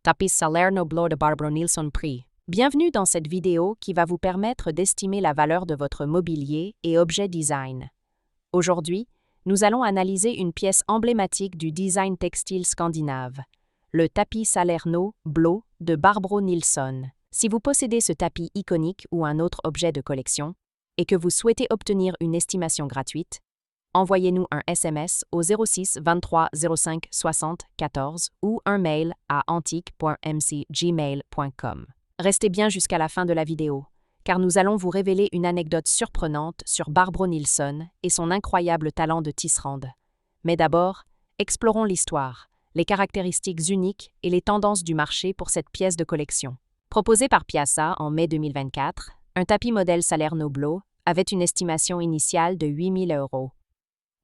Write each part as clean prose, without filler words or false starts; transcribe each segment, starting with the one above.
Tapis Salerno Blo de Barbro Nilsson Prix. Bienvenue dans cette vidéo qui va vous permettre d'estimer la valeur de votre mobilier et objets design. Aujourd'hui, nous allons analyser une pièce emblématique du design textile scandinave, le tapis Salerno Blo de Barbro Nilsson. Si vous possédez ce tapis iconique ou un autre objet de collection et que vous souhaitez obtenir une estimation gratuite, envoyez-nous un SMS au 06 23 05 60 14 ou un mail à antique.mcgmail.com. Restez bien jusqu'à la fin de la vidéo, car nous allons vous révéler une anecdote surprenante sur Barbro Nilsson et son incroyable talent de tisserande. Mais d'abord, explorons l'histoire, les caractéristiques uniques et les tendances du marché pour cette pièce de collection. Proposé par Piazza en mai 2024, un tapis modèle Salerno Blo avait une estimation initiale de 8 000 €.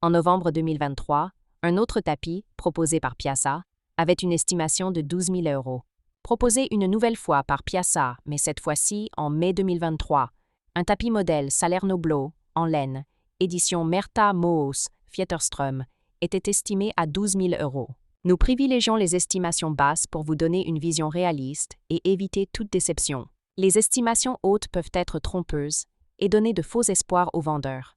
En novembre 2023, un autre tapis, proposé par Piazza, avait une estimation de 12 000 €. Proposé une nouvelle fois par Piazza, mais cette fois-ci en mai 2023, un tapis modèle Salerno Blo, en laine, édition Märta Moos Fjetterström, était estimé à 12 000 €. Nous privilégions les estimations basses pour vous donner une vision réaliste et éviter toute déception. Les estimations hautes peuvent être trompeuses et donner de faux espoirs aux vendeurs.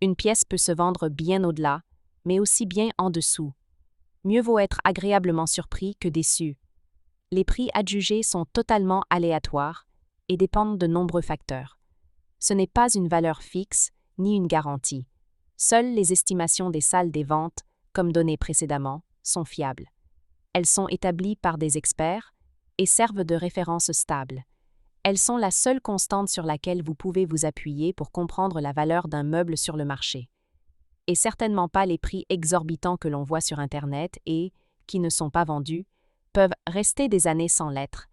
Une pièce peut se vendre bien au-delà, mais aussi bien en dessous. Mieux vaut être agréablement surpris que déçu. Les prix adjugés sont totalement aléatoires et dépendent de nombreux facteurs. Ce n'est pas une valeur fixe ni une garantie. Seules les estimations des salles des ventes, comme données précédemment, sont fiables. Elles sont établies par des experts et servent de référence stable. Elles sont la seule constante sur laquelle vous pouvez vous appuyer pour comprendre la valeur d'un meuble sur le marché. Et certainement pas les prix exorbitants que l'on voit sur Internet et, qui ne sont pas vendus, peuvent rester des années sans l'être.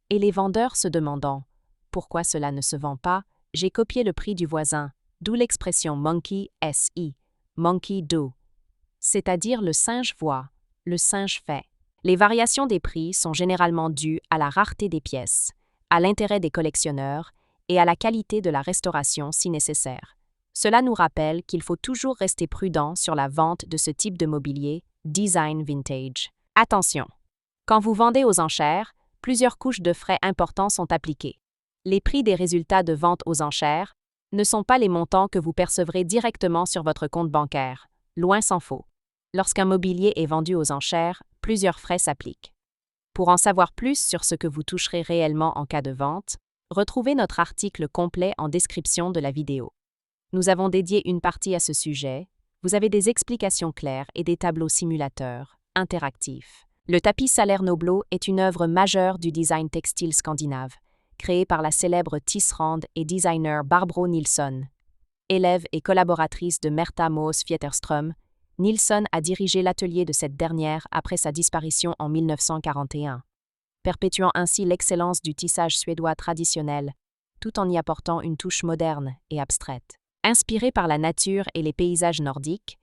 Et les vendeurs se demandant « Pourquoi cela ne se vend pas ?» J'ai copié le prix du voisin, d'où l'expression « monkey SI », « monkey do », c'est-à-dire le singe voit, le singe fait. Les variations des prix sont généralement dues à la rareté des pièces, à l'intérêt des collectionneurs et à la qualité de la restauration si nécessaire. Cela nous rappelle qu'il faut toujours rester prudent sur la vente de ce type de mobilier design vintage. Attention! Quand vous vendez aux enchères, plusieurs couches de frais importants sont appliquées. Les prix des résultats de vente aux enchères ne sont pas les montants que vous percevrez directement sur votre compte bancaire, loin s'en faut. Lorsqu'un mobilier est vendu aux enchères, plusieurs frais s'appliquent. Pour en savoir plus sur ce que vous toucherez réellement en cas de vente, retrouvez notre article complet en description de la vidéo. Nous avons dédié une partie à ce sujet. Vous avez des explications claires et des tableaux simulateurs, interactifs. Le tapis Salerno Blo est une œuvre majeure du design textile scandinave, créée par la célèbre tisserande et designer Barbro Nilsson. Élève et collaboratrice de Märta Moos Fjetterström, Nilsson a dirigé l'atelier de cette dernière après sa disparition en 1941, perpétuant ainsi l'excellence du tissage suédois traditionnel, tout en y apportant une touche moderne et abstraite. Inspiré par la nature et les paysages nordiques,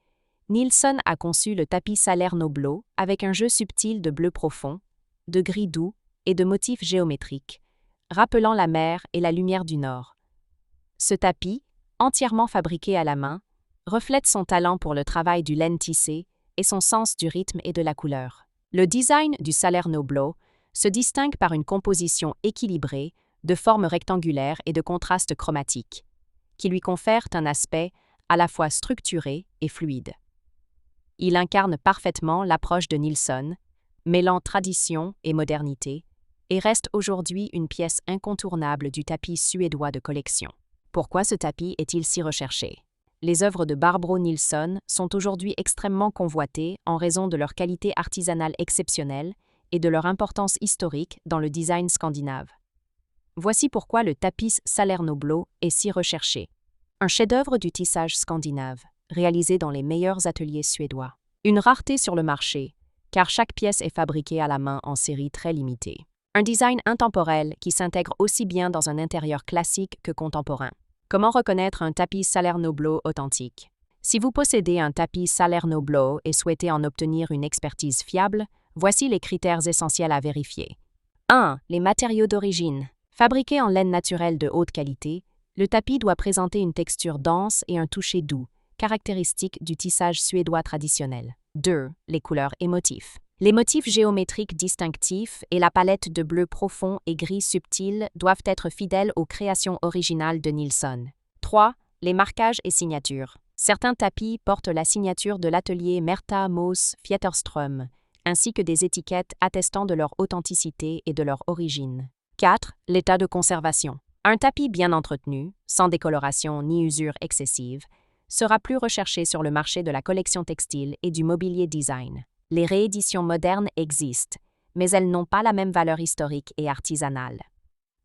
Nilsson a conçu le tapis Salerno Blo avec un jeu subtil de bleu profond, de gris doux et de motifs géométriques, rappelant la mer et la lumière du nord. Ce tapis, entièrement fabriqué à la main, reflète son talent pour le travail du laine tissé et son sens du rythme et de la couleur. Le design du Salerno Blo se distingue par une composition équilibrée, de formes rectangulaires et de contrastes chromatiques, qui lui confèrent un aspect à la fois structuré et fluide. Il incarne parfaitement l'approche de Nilsson, mêlant tradition et modernité, et reste aujourd'hui une pièce incontournable du tapis suédois de collection. Pourquoi ce tapis est-il si recherché? Les œuvres de Barbro Nilsson sont aujourd'hui extrêmement convoitées en raison de leur qualité artisanale exceptionnelle et de leur importance historique dans le design scandinave. Voici pourquoi le tapis Salerno Blo est si recherché. Un chef-d'œuvre du tissage scandinave, réalisé dans les meilleurs ateliers suédois. Une rareté sur le marché, car chaque pièce est fabriquée à la main en série très limitée. Un design intemporel qui s'intègre aussi bien dans un intérieur classique que contemporain. Comment reconnaître un tapis Salerno Blo authentique? Si vous possédez un tapis Salerno Blo et souhaitez en obtenir une expertise fiable, voici les critères essentiels à vérifier. 1. Les matériaux d'origine. Fabriqué en laine naturelle de haute qualité, le tapis doit présenter une texture dense et un toucher doux, caractéristique du tissage suédois traditionnel. 2. Les couleurs et motifs. Les motifs géométriques distinctifs et la palette de bleu profond et gris subtil doivent être fidèles aux créations originales de Nilsson. 3. Les marquages et signatures. Certains tapis portent la signature de l'atelier Märta Moos Fjeterström, ainsi que des étiquettes attestant de leur authenticité et de leur origine. 4. L'état de conservation. Un tapis bien entretenu, sans décoloration ni usure excessive, sera plus recherché sur le marché de la collection textile et du mobilier design. Les rééditions modernes existent, mais elles n'ont pas la même valeur historique et artisanale.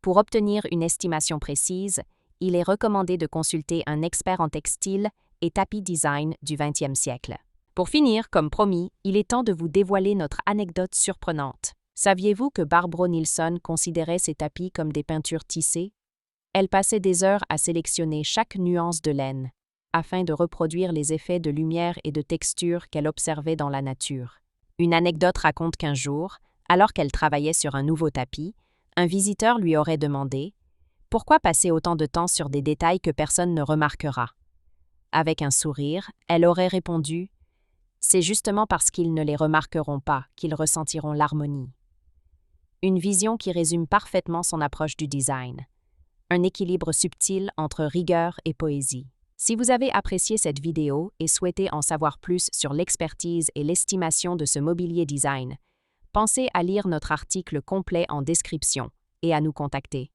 Pour obtenir une estimation précise, il est recommandé de consulter un expert en textile et tapis design du XXe siècle. Pour finir, comme promis, il est temps de vous dévoiler notre anecdote surprenante. Saviez-vous que Barbro Nilsson considérait ses tapis comme des peintures tissées? Elle passait des heures à sélectionner chaque nuance de laine, afin de reproduire les effets de lumière et de texture qu'elle observait dans la nature. Une anecdote raconte qu'un jour, alors qu'elle travaillait sur un nouveau tapis, un visiteur lui aurait demandé « Pourquoi passer autant de temps sur des détails que personne ne remarquera ?» Avec un sourire, elle aurait répondu « C'est justement parce qu'ils ne les remarqueront pas qu'ils ressentiront l'harmonie. » Une vision qui résume parfaitement son approche du design. Un équilibre subtil entre rigueur et poésie. Si vous avez apprécié cette vidéo et souhaitez en savoir plus sur l'expertise et l'estimation de ce mobilier design, pensez à lire notre article complet en description et à nous contacter.